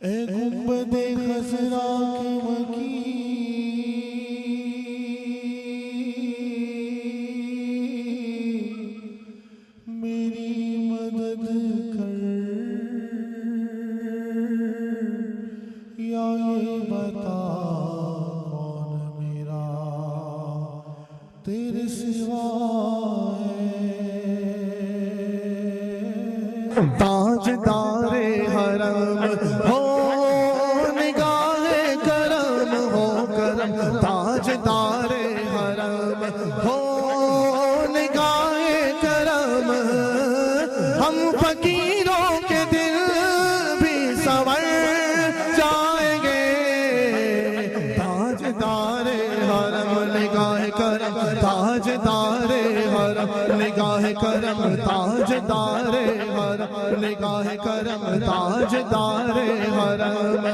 اے گنبد خضرا کی مکی میری مدد کر یا یہ بتا کون میرا تیرے سوا ہے تاجدار حرم ہو نگاہ کرم ہو کرم تاجدار حرم ہو نگاہ کرم ہم فقیروں کے دل بھی سنور جائیں گے تاجدار حرم نگاہ کرم تاجدار حرم نگاہ کرم تاجدار حرم نگاہ کرم تاجدار حرم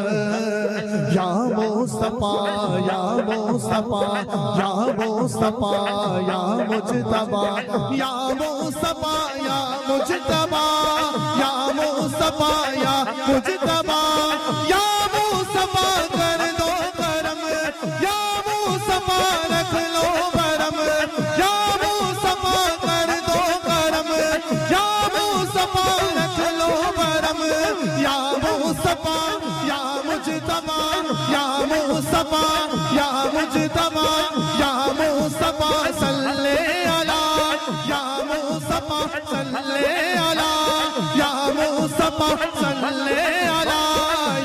یا مصطفیٰ یا مصطفیٰ یا مصطفیٰ یا مجتبیٰ یا مصطفیٰ یا مجتبیٰ یا مصطفیٰ یا مجتبیٰ یا مصطفیٰ کر دو کرم یا مصطفیٰ رکھ لو کرم یا مصطفیٰ کر دو کرم یا مصطفیٰ رکھ لو کرم یا مصطفیٰ یا مجتبیٰ یا مصطفیٰ یا مجتبیٰ یا مصطفیٰ صلی علی یا مصطفیٰ صلی علی یا مصطفیٰ صلی علی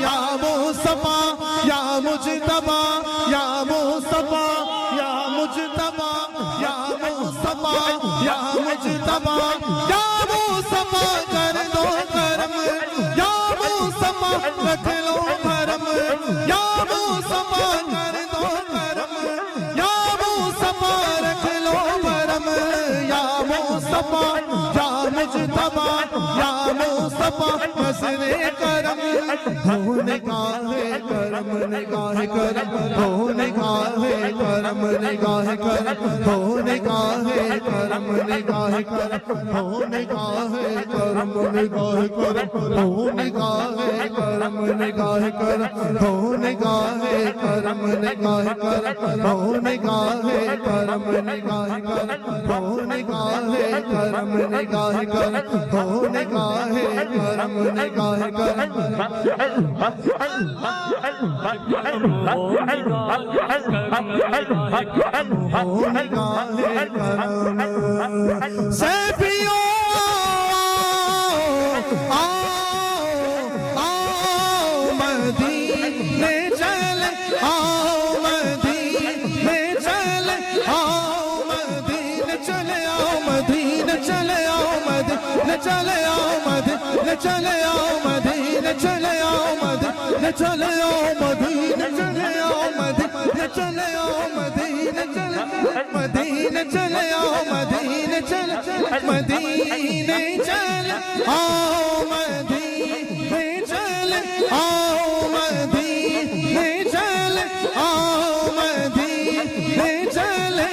یا مصطفیٰ یا مجتبیٰ یا مصطفیٰ یا مجتبیٰ یا مصطفیٰ یا مجتبیٰ یا مصطفیٰ کر دو کرم یا مصطفیٰ رکھ لو کرم یا مصطفیٰ کر دو کرم یا مصطفیٰ رکھ لو کرم یا مصطفیٰ یا مجتبیٰ یا مصطفیٰ نظر کرم ہو نگاہ کرم نگاہ کرم ہو نگاہ کرم نگاہ کرم ہو نگاہ کرم نگاہ کرم ہو نگاہ کرم نگاہ کرم ہو نگاہ کرم نگاہ کرم ہو نگاہ کرم نگاہ کرم ہو نگاہ کرم نگاہ کرم ہو نگاہ کرم نگاہ کرم ہو نگاہ کرم نگاہ کرم سیفیوں آؤ مدینے چلے آؤ مدینے چلے آؤ مدینے چلے آؤ مدینے چلے آؤ مدینے چلے آؤ مدینے چلے آؤ مدینے چلے آؤ مدینے چلے آؤ مدینے چلے آؤ مدینے چلے آؤ مدینے چلے مدینے چلے آؤ مدینے چلے مدینے چلے آؤ مدینے چلے آؤ مدینے چلے آؤ مدینے چلے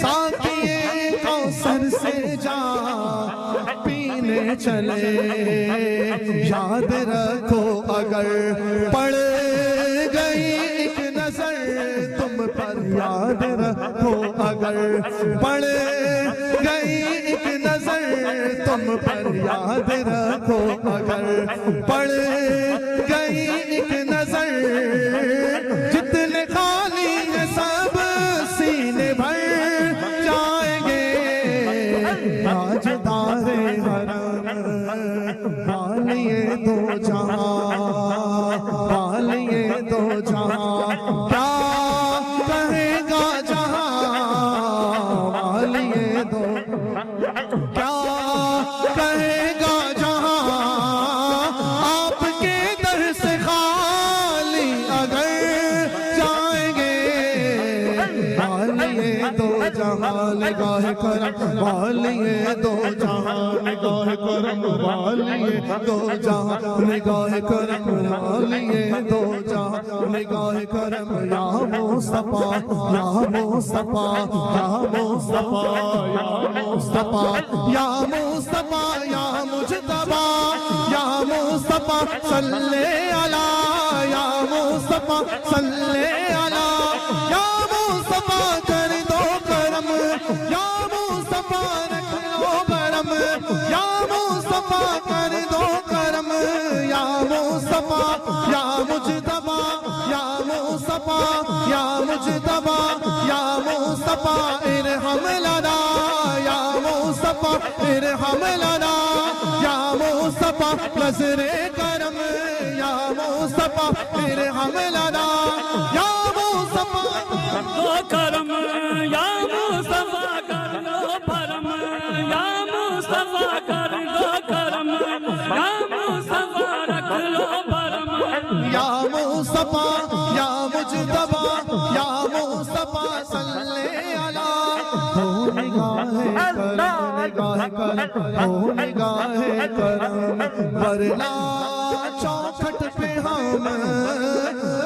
ساقی کوثر سے جام پینے چلے یاد رکھو اگر پڑ گئی ایک نظر تم پر یاد رکھو اگر پڑ گئی ایک نظر تم پر یاد رکھو اگر پڑ گئی ایک نظر جتنے خالی ہیں سب سینے بھر جائیں گے تاجدار حرم والیے دو جہاں والیے دو جہاں کیا کہے گا جہاں والیے دو کیا کہے گا جہاں آپ کے در سے خالی اگر جائیں گے والیے دو جہاں نگاہ کرم والیے دو جہاں نگاہ کرم والیے دو جہاں نگاہ کرم والیے دو جہاں نگاہ کرم یا مصطفیٰ یا مصطفیٰ یا مصطفیٰ یا مصطفیٰ یا مصطفیٰ یا مجتبیٰ یا مصطفیٰ مصطفیٰ صلی علی یا مصطفیٰ صلی علی یا مصطفیٰ کر دو کرم یا مصطفیٰ رکھ لو برم یا مصطفیٰ کر دو کرم یا مصطفیٰ یا مجتبی یا مصطفیٰ یا مجتبی یا مصطفیٰ ارحم لنا یا مصطفیٰ ارحم لنا یا مصطفیٰ نظر کرم یا مصطفیٰ ارحم لنا یا مصطفیٰ دو کرم یا مصطفیٰ کر دو بھرم یا مصطفیٰ کر دو کرم یا مصطفیٰ رکھ لو بھرم یا مصطفیٰ یا مجتبی یا مصطفیٰ صلی علی ہو نگاہ کرم ہو نگاہ کرم ورنہ چوکھٹ پہ ہم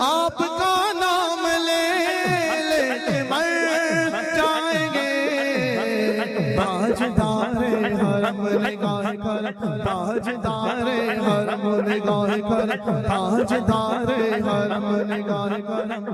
آپ کا نام لے کے مر جائیں گے تاجدار حرم نگاہ کرم تاجدار حرم نگاہ کرم تاجدار حرم نگاہ کرم